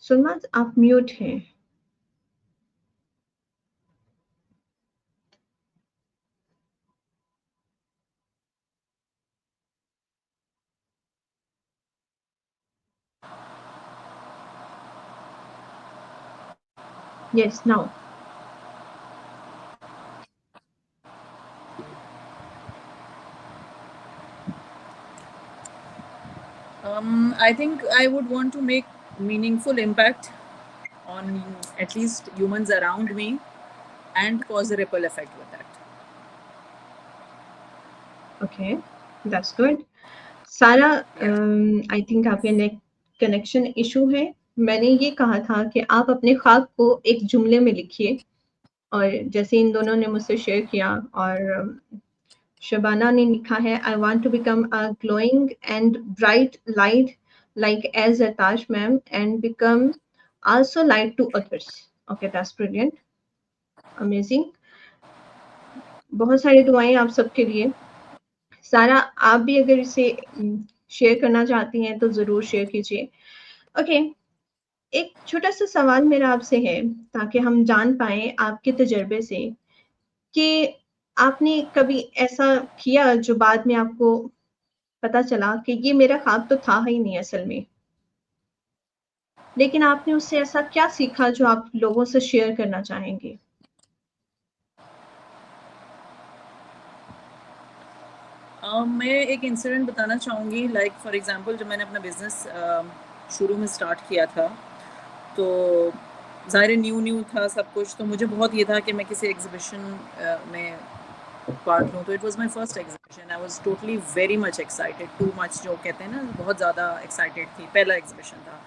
سولماز آپ میوٹ ہیں. Yes, now. I think I would want to make meaningful impact on at least humans around me and cause a ripple effect with that. Okay, that's good. سارا I think آپ کے net connection issue ہے. میں نے یہ کہا تھا کہ آپ اپنے خواب کو ایک جملے میں لکھیے، اور جیسے ان دونوں نے مجھ سے شیئر کیا، اور شبانہ نے لکھا ہے I want to become a glowing and bright light like as Atash ma'am and become also light to others. Okay, that's brilliant. Amazing. بہت ساری دعائیں آپ سب کے لیے. سارا آپ بھی اگر اسے شیئر کرنا چاہتی ہیں تو ضرور شیئر کیجیے. اوکے ایک چھوٹا سا سوال میرا آپ سے ہے تاکہ ہم جان پائیں آپ کے تجربے سے کہ آپ نے کبھی ایسا کیا جو بعد میں آپ کو پتا چلا کہ یہ میرا خواب تو تھا ہی نہیں اصل میں، لیکن آپ نے اس سے ایسا کیا سیکھا جو آپ لوگوں سے شیئر کرنا چاہیں گے؟ میں ایک انسیڈنٹ بتانا چاہوں گی. لائک فار ایگزامپل جب میں نے اپنا بزنس شروع میں اسٹارٹ کیا تھا تو ظاہر نیو تھا سب کچھ, تو مجھے بہت یہ تھا کہ میں کسی ایگزیبیشن میں پارٹ لوں. تو it was my first exhibition. I was totally very much excited, too much جو کہتے ہیں نا, بہت زیادہ ایکسائٹیڈ تھی. پہلا ایگزیبیشن تھا.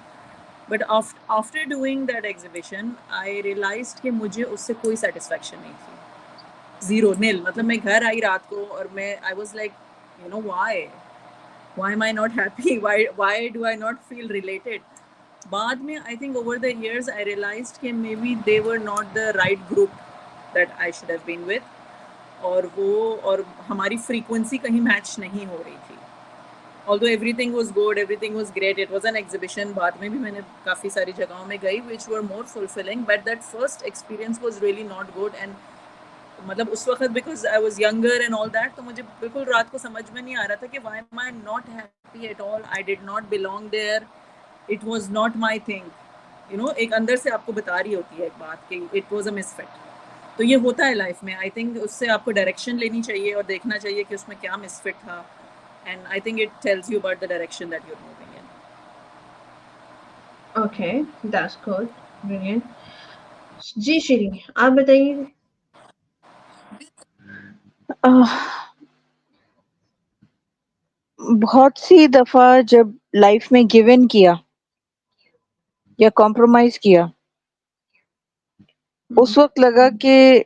But after doing that exhibition I realized کہ مجھے اس سے کوئی سیٹسفیکشن نہیں تھی. Zero, nil. مطلب میں گھر آئی رات کو اور میں I was like you know why am I not happy, why do I not feel related. بعد میں I think over the years I realized کہ maybe they were not the right group that I should have been with, اور ہماری frequency کہیں match نہیں ہو رہی تھی. although everything was good, everything was great, it was an exhibition. بعد میں بھی میں نے کافی ساری جگہوں میں گئی which were more fulfilling, but that first experience was really not good. And مطلب اس وقت because I was younger and all that, تو مجھے بالکل رات کو سمجھ میں نہیں آ رہا تھا کہ why am I not happy at all. I did not belong there, it was not my thing. You know, ایک اندر سے آپ کو بتا رہی ہوتی ہے ایک بات کہ it was a misfit. تو یہ ہوتا ہے لائف میں. آئی تھنک اس سے آپ کو ڈائریکشن لینی چاہیے اور دیکھنا چاہیے کہ اس میں کیا مس فٹ تھا. And I think it tells you about the direction that you are moving in. Okay, that's good. Brilliant. جی شیرین, آپ بتائیے. بہت سی دفعہ جب لائف میں گیو ان کیا یا کمپرومائز کیا, اس وقت لگا کہ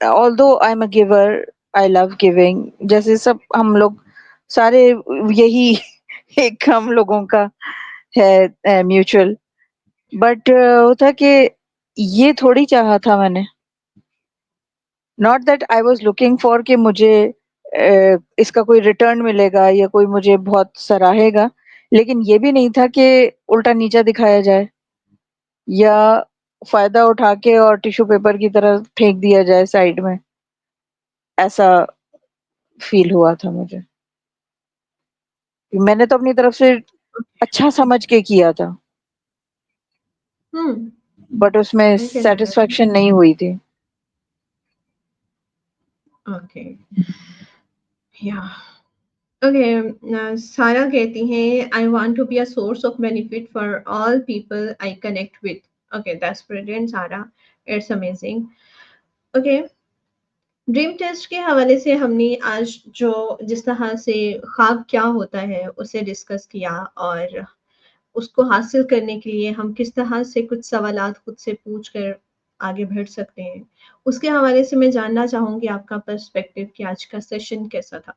although I'm a giver, I love giving, جیسے سب ہم لوگ سارے یہی ایک ہم لوگوں کا ہے میوچل, بٹ ہوتا کہ یہ تھوڑی چاہا تھا میں نے. Not that I was looking for کہ مجھے اس کا کوئی ریٹرن ملے گا یا کوئی مجھے بہت سراہے گا, لیکن یہ بھی نہیں تھا کہ الٹا نیچا دکھایا جائے یا فائدہ اٹھا کے اور ٹیشو پیپر کی طرح پھینک دیا جائے سائڈ میں. ایسا فیل ہوا تھا مجھے. میں نے تو اپنی طرف سے اچھا سمجھ کے کیا تھا, بٹ اس میں سیٹسفیکشن نہیں ہوئی تھی. اوکے یا اوکے, سارا کہتی ہیں I want to be a source of benefit for all people I connect with. Okay, that's brilliant, Sara. It's amazing. Okay, dream test کے حوالے سے ہم نے آج جو جس طرح سے خواب کیا ہوتا ہے اسے ڈسکس کیا, اور اس کو حاصل کرنے کے لیے ہم کس طرح سے کچھ سوالات خود سے پوچھ کر آگے بڑھ سکتے ہیں, اس کے حوالے سے میں جاننا چاہوں گی آپ کا پرسپیکٹیو کہ آج کا سیشن کیسا تھا.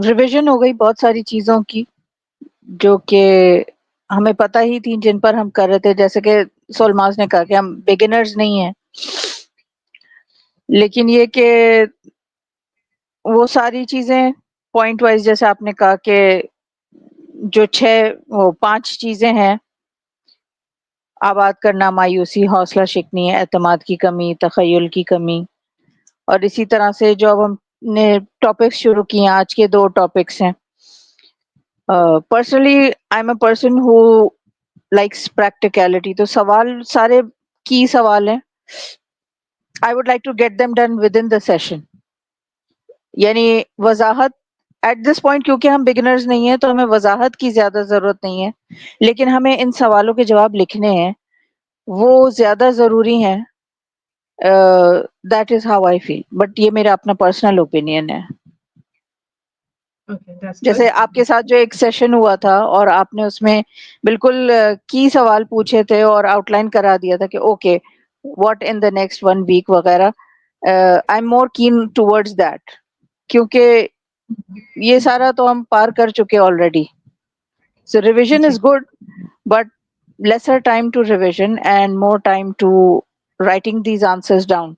ریویژن ہو گئی بہت ساری چیزوں کی جو کہ ہمیں پتہ ہی تھی جن پر ہم کر رہے تھے. جیسے کہ سولماز نے کہا کہ ہم بگنرز نہیں ہیں, لیکن یہ کہ وہ ساری چیزیں پوائنٹ وائز جیسے آپ نے کہا کہ جو 5 چیزیں ہیں, آباد کرنا, مایوسی, حوصلہ شکنی, اعتماد کی کمی, تخیل کی کمی, اور اسی طرح سے جو اب ہم نے ٹاپکس شروع کیے ہیں, آج کے 2 ٹاپکس ہیں. Personally I am a person who likes practicality, تو سوال سارے کی سوال ہیں. I would like to get them done with in the session. یعنی وضاحت ایٹ دس پوائنٹ, کیونکہ ہم بگنرز نہیں ہیں تو ہمیں وضاحت کی زیادہ ضرورت نہیں ہے, لیکن ہمیں ان سوالوں کے جواب لکھنے ہیں, وہ زیادہ ضروری ہیں. That is how I feel, but یہ میرا اپنا پرسنل اوپینین ہے. Okay, that's جیسے good. آپ کے ساتھ جو ایک سیشن ہوا تھا اور آپ نے اس میں بالکل کی سوال پوچھے تھے اور آؤٹ لائن کرا دیا تھا کہ okay what in the next 1 week وغیرہ, I am more keen towards that, کیونکہ یہ سارا تو ہم پار کر چکے آلریڈی. سو ریویژن جی is good, but lesser time to revision and more time to writing these answers down.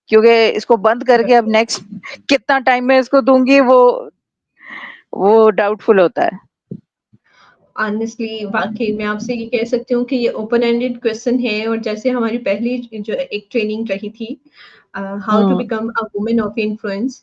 کیونکہ اس کو بند کر کے اب نیکسٹ کتنا ٹائم میں اس کو دوں گی وہ ڈاؤٹ فل ہوتا ہے. آنیسٹلی واقعی میں آپ سے یہ کہہ سکتی ہوں کہ یہ اوپن اینڈیڈ کویشچن ہے, اور جیسے ہماری پہلی جو ایک ٹریننگ رہی تھی how to become a woman of influence,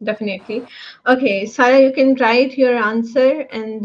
definitely. Okay, Sarah, you can write your answer and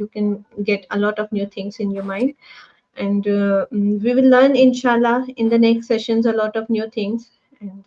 you can get a lot of new things in your mind. And we will learn inshallah in the next sessions a lot of new things and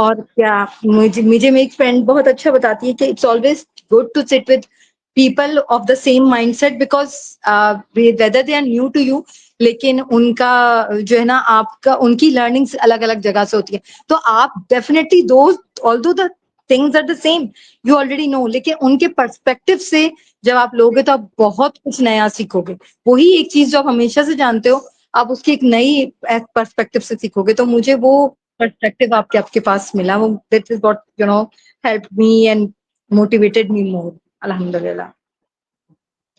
اور کیا مجھے میری friend بہت اچھا بتاتی ہے کہ it's always good to sit with people of the same mindset because whether they are new to you, لیکن ان کا جو ہے نا آپ کا ان کی لرننگس الگ الگ جگہ سے ہوتی ہے. تو آپ definitely those although the things are the same you already know, لیکن ان کے پرسپیکٹو سے جب آپ لوگے تو آپ بہت کچھ نیا سیکھو گے. وہی ایک چیز جو آپ ہمیشہ سے جانتے ہو آپ اس کی ایک نئی پرسپیکٹو سے سیکھو گے. تو مجھے وہ پرسپیکٹو آپ کے پاس ملا، وہ that is what you know help me and motivated me more. الحمدللہ.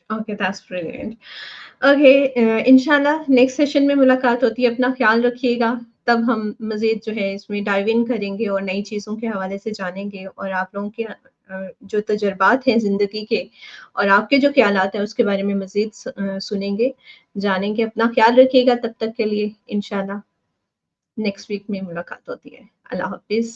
Okay that's brilliant. اوکے انشاءاللہ نیکسٹ سیشن میں ملاقات ہوتی ہے. اپنا خیال رکھیے گا. تب ہم مزید جو ہے اس میں ڈائیو ان کریں گے اور نئی چیزوں کے حوالے سے جانیں گے، اور آپ لوگوں کے جو تجربات ہیں زندگی کے اور آپ کے جو خیالات ہیں اس کے بارے میں مزید سنیں گے، جانیں گے. اپنا خیال رکھیے گا. تب تک کے لیے انشاءاللہ نیکسٹ ویک میں ملاقات ہوتی ہے. اللہ حافظ.